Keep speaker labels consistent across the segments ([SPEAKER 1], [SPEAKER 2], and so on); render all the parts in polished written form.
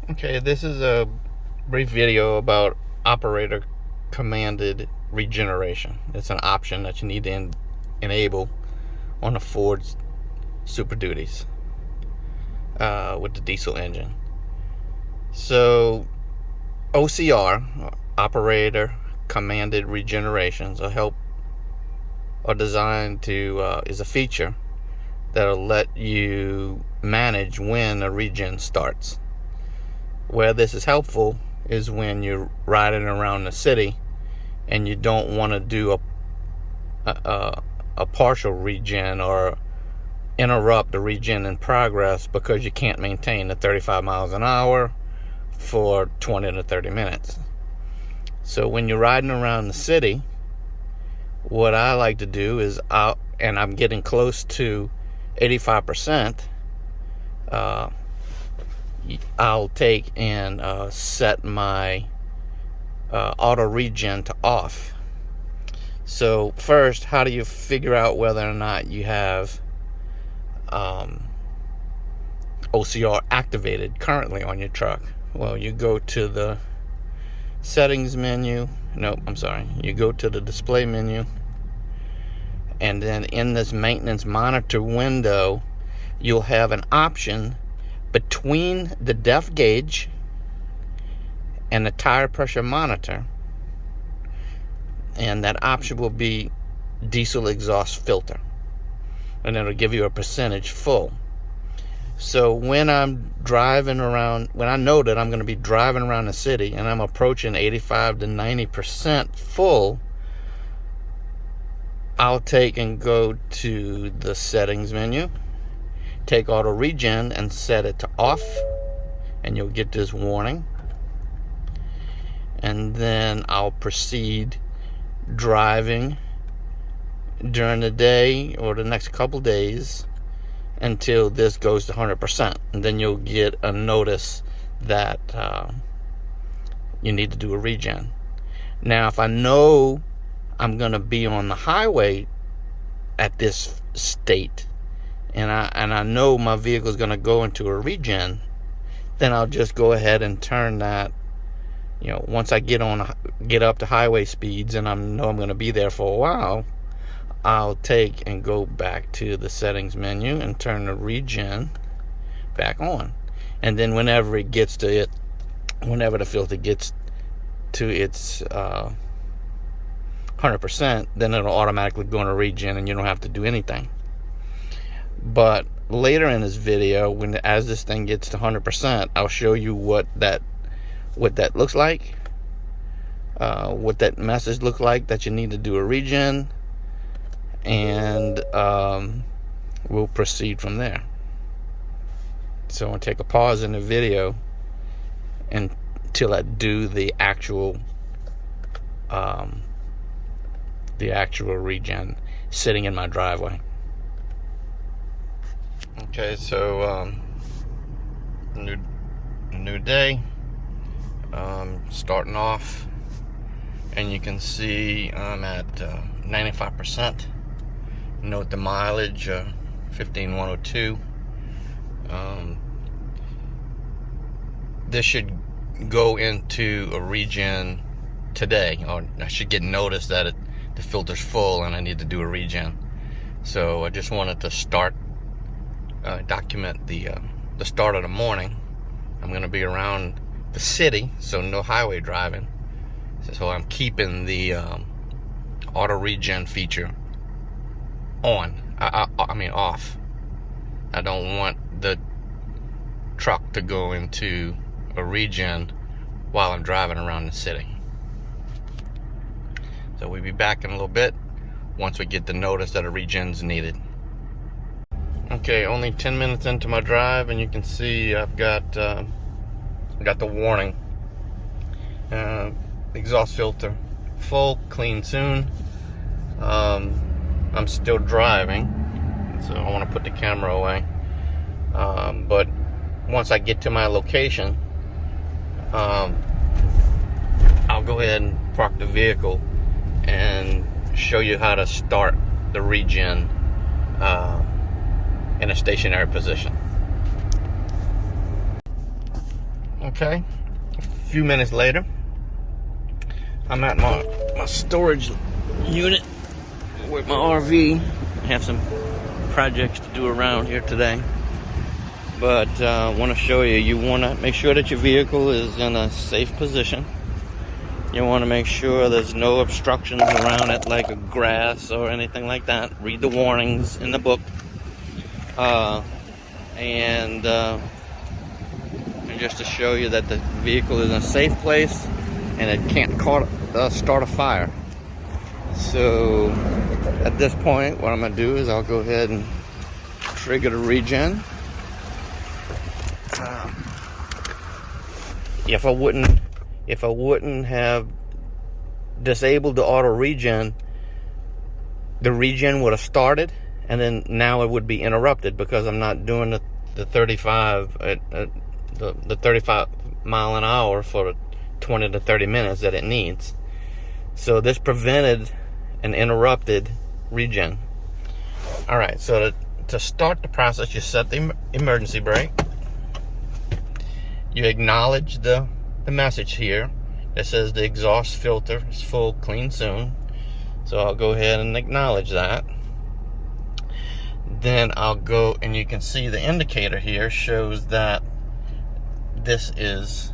[SPEAKER 1] Okay, this is a brief video about operator commanded regeneration. It's an option that you need to enable on the Ford Super Duties with the diesel engine. So OCR, operator commanded regenerations, are designed to is a feature that'll let you manage when a regen starts. Where this is helpful is when you're riding around the city and you don't want to do a partial regen or interrupt the regen in progress because you can't maintain the 35 miles an hour for 20 to 30 minutes. So when you're riding around the city, what I like to do is and I'm getting close to 85%, I'll take and set my auto regen to off. So first, how do you figure out whether or not you have OCR activated currently on your truck? Well, you go to the settings menu. Nope, I'm sorry. You go to the display menu, and then in this maintenance monitor window, you'll have an option between the depth gauge and the tire pressure monitor, and that option will be diesel exhaust filter, and it'll give you a percentage full. So when I'm driving around, when I know that I'm going to be driving around the city and I'm approaching 85 to 90% full, I'll take and go to the settings menu, take auto regen and set it to off, and you'll get this warning. And then I'll proceed driving during the day or the next couple days until this goes to 100%, and then you'll get a notice that you need to do a regen. Now, if I know I'm going to be on the highway at this state, and I know my vehicle is going to go into a regen, then I'll just go ahead and turn that. Once I get up to highway speeds and I know I'm going to be there for a while, I'll take and go back to the settings menu and turn the regen back on. And then whenever the filter gets to its 100%, then it'll automatically go into regen and you don't have to do anything. But later in this video, as this thing gets to 100%, I'll show you what that looks like, what that message looks like that you need to do a regen, and we'll proceed from there. So I'm going to take a pause in the video until I do the actual regen sitting in my driveway. Okay, so new day, starting off, and you can see I'm at 95%. Note the mileage, 15,102. This should go into a regen today, or I should get notice that the filter's full and I need to do a regen. So I just wanted to document the start of the morning. I'm going to be around the city, so no highway driving. So I'm keeping the auto regen feature on. I mean off. I don't want the truck to go into a regen while I'm driving around the city. So we'll be back in a little bit once we get the notice that a regen's needed. Okay, only 10 minutes into my drive, and you can see I've got the warning. Exhaust filter full, clean soon. I'm still driving, so I want to put the camera away. But once I get to my location, I'll go ahead and park the vehicle and show you how to start the regen in a stationary position. Okay, a few minutes later, I'm at my storage unit with my RV. I have some projects to do around here today, but I want to show you. You want to make sure that your vehicle is in a safe position. You want to make sure there's no obstructions around it, like a grass or anything like that. Read the warnings in the book, and just to show you that the vehicle is in a safe place and it can't start a fire. So at this point, what I'm going to do is I'll go ahead and trigger the regen. If I wouldn't have disabled the auto regen, the regen would have started, and then now it would be interrupted because I'm not doing the 35 the 35 mile an hour for 20 to 30 minutes that it needs. So this prevented an interrupted regen. All right, so to start the process, you set the emergency brake. You acknowledge the message here that says the exhaust filter is full, clean soon. So I'll go ahead and acknowledge that. Then I'll go, and you can see the indicator here shows that this is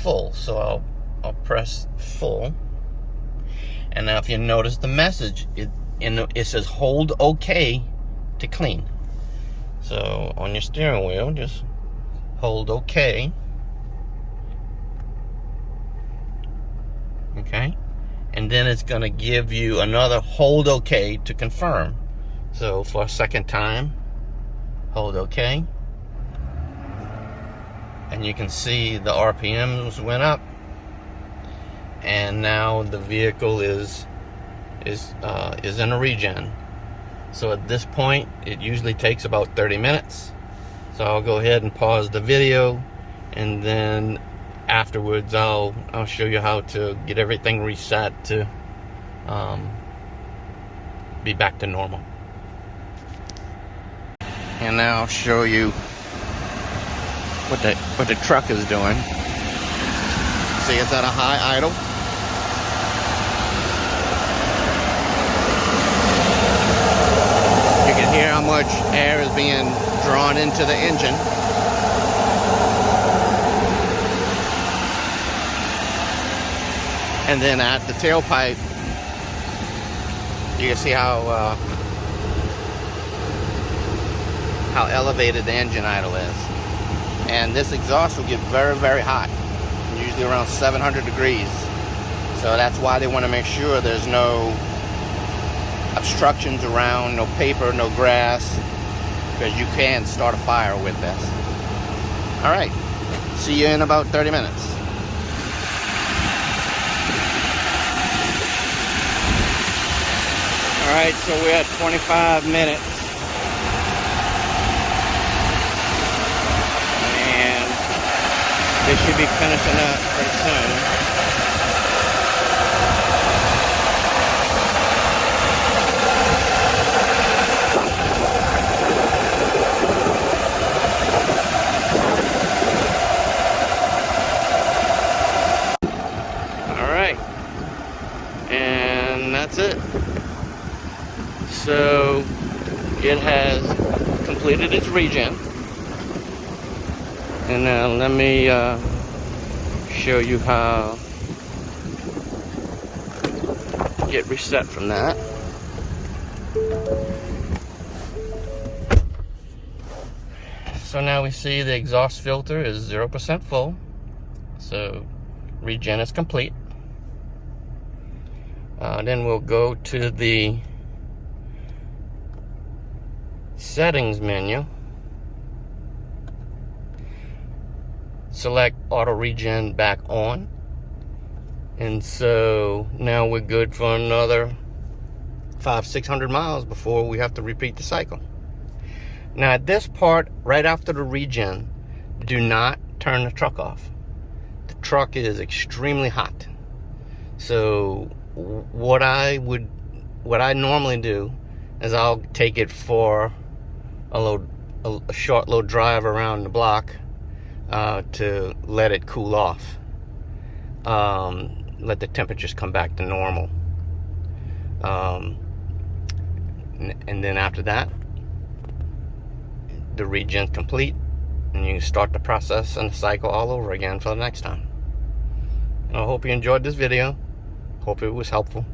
[SPEAKER 1] full. So I'll press full. And now if you notice the message, it says hold OK to clean. So on your steering wheel, just hold OK. Okay. And then it's going to give you another hold OK to confirm. So for a second time, hold OK. And you can see the RPMs went up. And now the vehicle is in a regen. So at this point, it usually takes about 30 minutes. So I'll go ahead and pause the video, and then afterwards I'll show you how to get everything reset to be back to normal. And now I'll show you what the truck is doing. See, it's at a high idle. You can hear how much air is being drawn into the engine. And then at the tailpipe, you can see how elevated the engine idle is. And this exhaust will get very, very hot, usually around 700 degrees. So that's why they want to make sure there's no obstructions around, no paper, no grass, because you can start a fire with this. All right, see you in about 30 minutes. All right, so we're at 25 minutes. And they should be finishing up pretty soon. That's it. So it has completed its regen. And now let me show you how to get reset from that. So now we see the exhaust filter is 0% full. So regen is complete. Then we'll go to the settings menu, select auto regen back on, and so now we're good for another 500-600 miles before we have to repeat the cycle. Now at this part, right after the regen, do not turn the truck off. The truck is extremely hot. So what I normally do is I'll take it for a short little drive around the block, to let it cool off. Let the temperatures come back to normal. And then after that, the regen's complete, and you can start the process and the cycle all over again for the next time. And I hope you enjoyed this video. Hope it was helpful.